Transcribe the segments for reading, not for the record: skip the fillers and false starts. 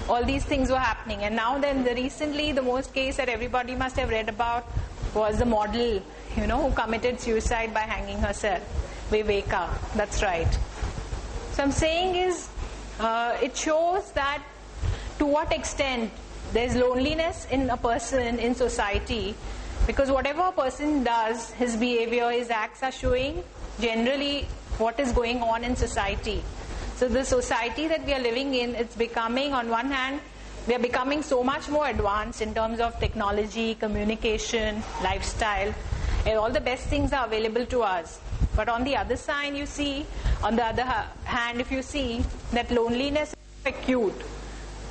all these things were happening. And now then, recently, the most case that everybody must have read about was the model, who committed suicide by hanging herself, Viveka. That's right. So I'm saying is, it shows that to what extent there's loneliness in a person, in society, because whatever a person does, his behavior, his acts are showing generally what is going on in society. So the society that we are living in, it's becoming, on one hand, we are becoming so much more advanced in terms of technology, communication, lifestyle, and all the best things are available to us. But on the other side, you see, on the other hand, if you see that loneliness is acute.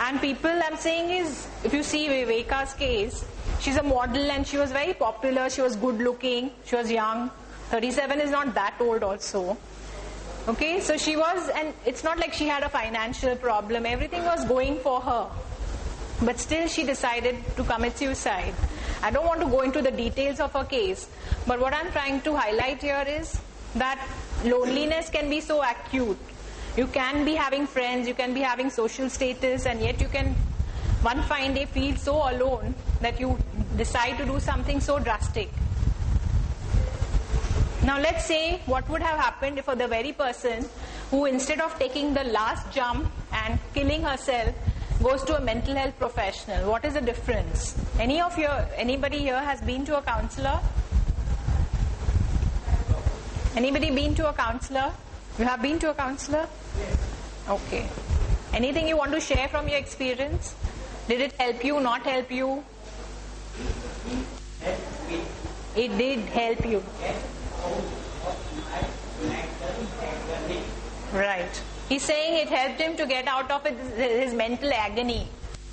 And people, I'm saying is, if you see Viveka's case, she's a model and she was very popular, she was good looking, she was young. 37 is not that old also. Okay, so she was, and it's not like she had a financial problem, everything was going for her. But still she decided to commit suicide. I don't want to go into the details of her case, but what I'm trying to highlight here is that loneliness can be so acute. You can be having friends, you can be having social status, and yet you can one fine day feel so alone that you decide to do something so drastic. Now let's say what would have happened if the very person who, instead of taking the last jump and killing herself, goes to a mental health professional. What is the difference? Anybody here has been to a counselor? Anybody been to a counselor? You have been to a counselor? Yes. Okay. Anything you want to share from your experience? Did it help you, not help you? It did help you. Right. He's saying it helped him to get out of his mental agony.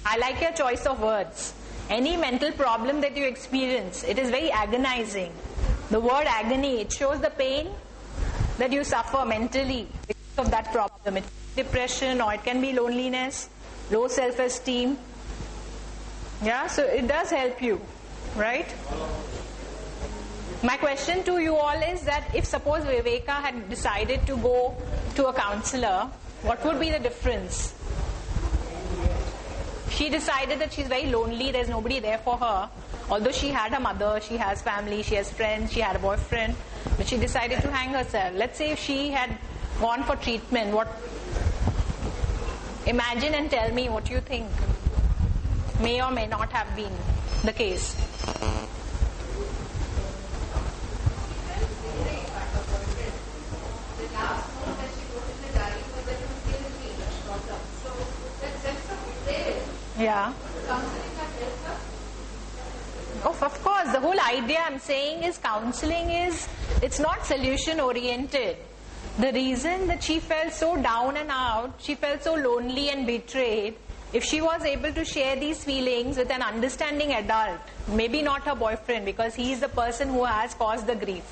I like your choice of words. Any mental problem that you experience, it is very agonizing. The word agony, it shows the pain that you suffer mentally because of that problem. It can be depression, or it can be loneliness, low self-esteem. Yeah, so it does help you, right? My question to you all is that if suppose Viveka had decided to go to a counselor, what would be the difference? She decided that she's very lonely, there's nobody there for her. Although she had a mother, she has family, she has friends, she had a boyfriend, but she decided to hang herself. Let's say if she had gone for treatment, imagine and tell me what you think may or may not have been the case. Yeah. Oh, of course. The whole idea I'm saying is counseling it's not solution oriented. The reason that she felt so down and out, she felt so lonely and betrayed, if she was able to share these feelings with an understanding adult, maybe not her boyfriend because he is the person who has caused the grief.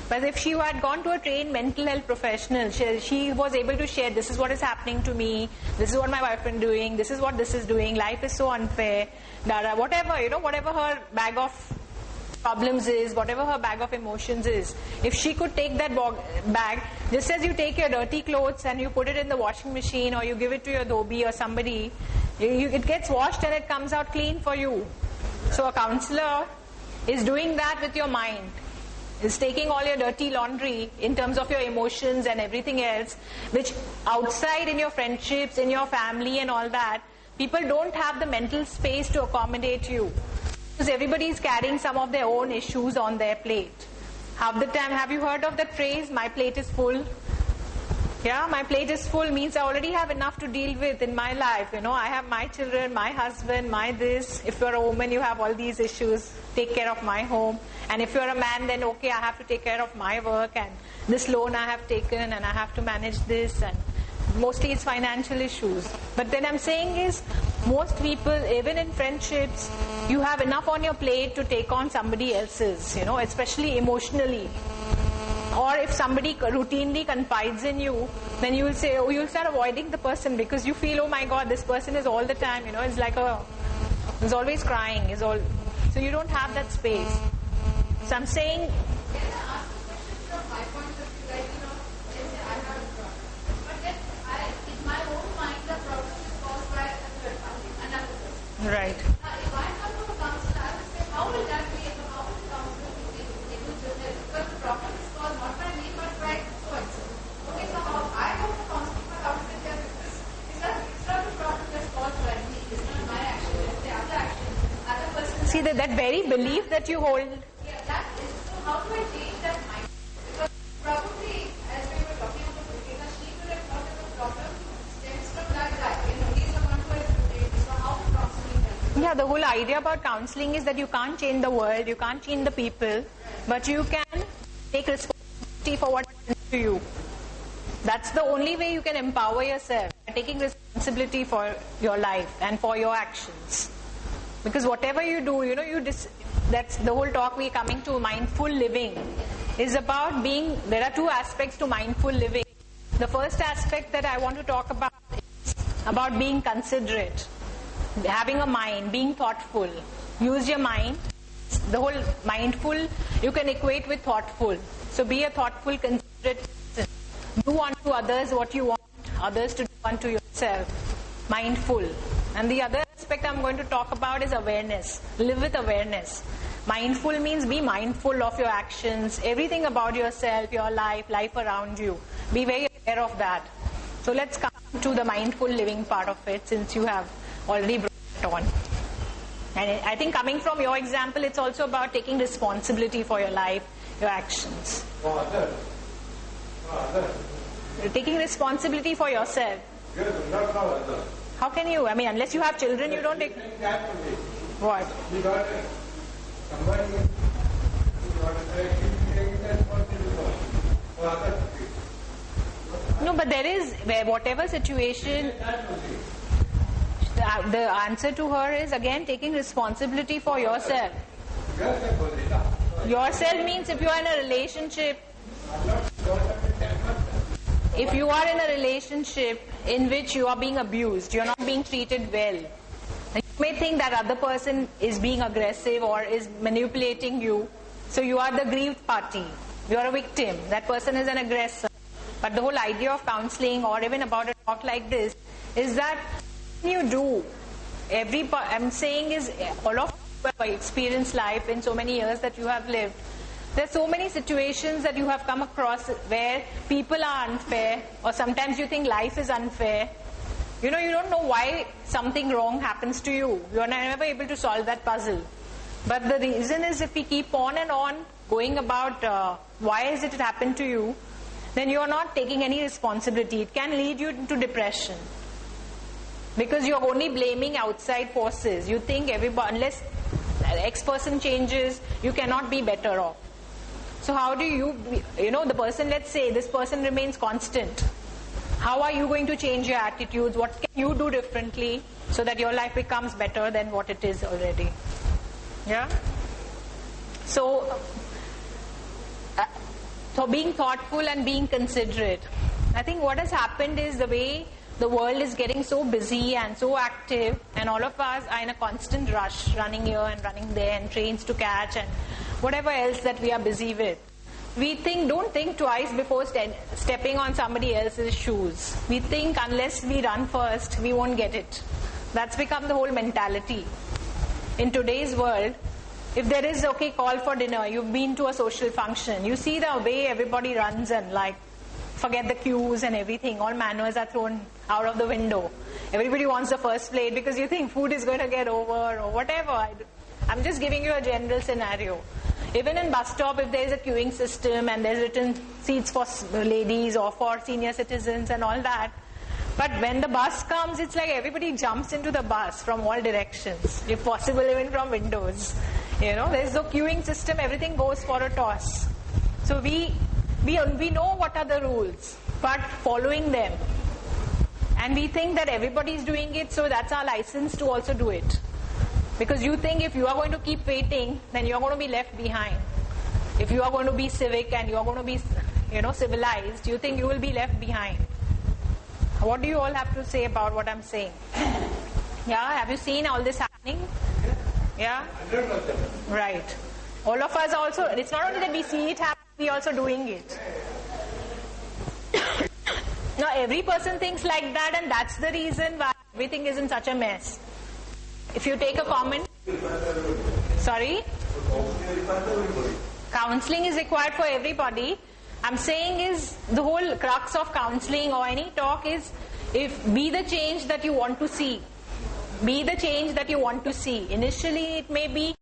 But if she had gone to a trained mental health professional, she was able to share, this is what is happening to me, this is what my boyfriend is doing, this is what this is doing, life is so unfair, whatever, whatever her bag of problems is, whatever her bag of emotions is. If she could take that bag, just as you take your dirty clothes and you put it in the washing machine or you give it to your dhobi or somebody, it gets washed and it comes out clean for you. So a counselor is doing that with your mind. Is taking all your dirty laundry in terms of your emotions and everything else, which outside in your friendships, in your family and all that, people don't have the mental space to accommodate you. Because everybody is carrying some of their own issues on their plate. Half the time, have you heard of that phrase, my plate is full? Yeah, my plate is full means I already have enough to deal with in my life. I have my children, my husband, my this. If you're a woman, you have all these issues. Take care of my home. And if you're a man, then okay, I have to take care of my work and this loan I have taken and I have to manage this, and mostly it's financial issues. But then I'm saying is, most people, even in friendships, you have enough on your plate to take on somebody else's, especially emotionally. Or if somebody routinely confides in you, then you will say, you'll start avoiding the person because you feel, oh my God, this person is all the time, it's like he's always crying, so you don't have that space. So I'm saying, Right. If I come to a counselor, I would say, how will that be? How will the counselor be able to help? Because the problem is caused not by me, but by so-and-so. Okay, so how I go to counseling for how to get there, because it's not the problem that's caused by me. It's not my action, it's the other action. Other person. See, that very belief that you hold. Yeah, that is. So how do I change that mind? Because probably, as we were talking about Rukina, she would have thought that the problem stems from that guy. He's the one who has related. So how would counseling help? Yeah, the whole idea about counseling is that you can't change the world, you can't change the people, but you can take responsibility for what happens to you. That's the only way you can empower yourself, by taking responsibility for your life and for your actions. Because whatever you do, that's the whole talk we're coming to. Mindful living is about there are two aspects to mindful living. The first aspect that I want to talk about is about being considerate, having a mind, being thoughtful. Use your mind. The whole mindful you can equate with thoughtful. So be a thoughtful, considerate person. Do unto others what you want others to do unto yourself. Mindful. And the other aspect I'm going to talk about is awareness. Live with awareness. Mindful means be mindful of your actions, everything about yourself, your life around you. Be very aware of that. So let's come to the mindful living part of it, since you have already brought it on. And I think coming from your example, it's also about taking responsibility for your life, your actions. For others. Taking responsibility for yourself. Yes, not for others. How can you? I mean, unless you have children, you don't take... That only. What? You got somebody who got taking responsibility for others. No, but there is, whatever situation, the answer to her is again taking responsibility for yourself. Yourself means if you are in a relationship, if you are in a relationship in which you are being abused, you are not being treated well, and you may think that other person is being aggressive or is manipulating you, so you are the grieved party, you are a victim, that person is an aggressor. But the whole idea of counseling or even about a talk like this is that you do, I'm saying is all of you have experienced life in so many years that you have lived. There are so many situations that you have come across where people are unfair, or sometimes you think life is unfair. You don't know why something wrong happens to you. You are never able to solve that puzzle. But the reason is, if we keep on and on going about why has it happened to you, then you are not taking any responsibility. It can lead you into depression. Because you are only blaming outside forces. You think unless X person changes, you cannot be better off. So how do the person, let's say this person remains constant. How are you going to change your attitudes? What can you do differently so that your life becomes better than what it is already? Yeah? So being thoughtful and being considerate. I think what has happened is the way the world is getting so busy and so active, and all of us are in a constant rush, running here and running there, and trains to catch and whatever else that we are busy with. Don't think twice before stepping on somebody else's shoes. We think unless we run first, we won't get it. That's become the whole mentality. In today's world, if there is, call for dinner, you've been to a social function, you see the way everybody runs and forget the queues and everything, all manners are thrown out of the window. Everybody wants the first plate because you think food is going to get over or whatever. I'm just giving you a general scenario. Even in bus stop, if there is a queuing system and there's written seats for ladies or for senior citizens and all that, but when the bus comes, it's like everybody jumps into the bus from all directions, if possible even from windows. There's no queuing system, everything goes for a toss. So we know what are the rules, but following them. And we think that everybody is doing it, so that's our license to also do it. Because you think if you are going to keep waiting, then you are going to be left behind. If you are going to be civic and you are going to be, civilized, you think you will be left behind. What do you all have to say about what I'm saying? Yeah, have you seen all this happening? Yeah? 100%. Right. All of us also, it's not only that we see it happen, we are also doing it. Now every person thinks like that, and that's the reason why everything is in such a mess. If you take a comment, sorry? Counseling is required for everybody. I'm saying is the whole crux of counseling or any talk is be the change that you want to see. Be the change that you want to see. Initially it may be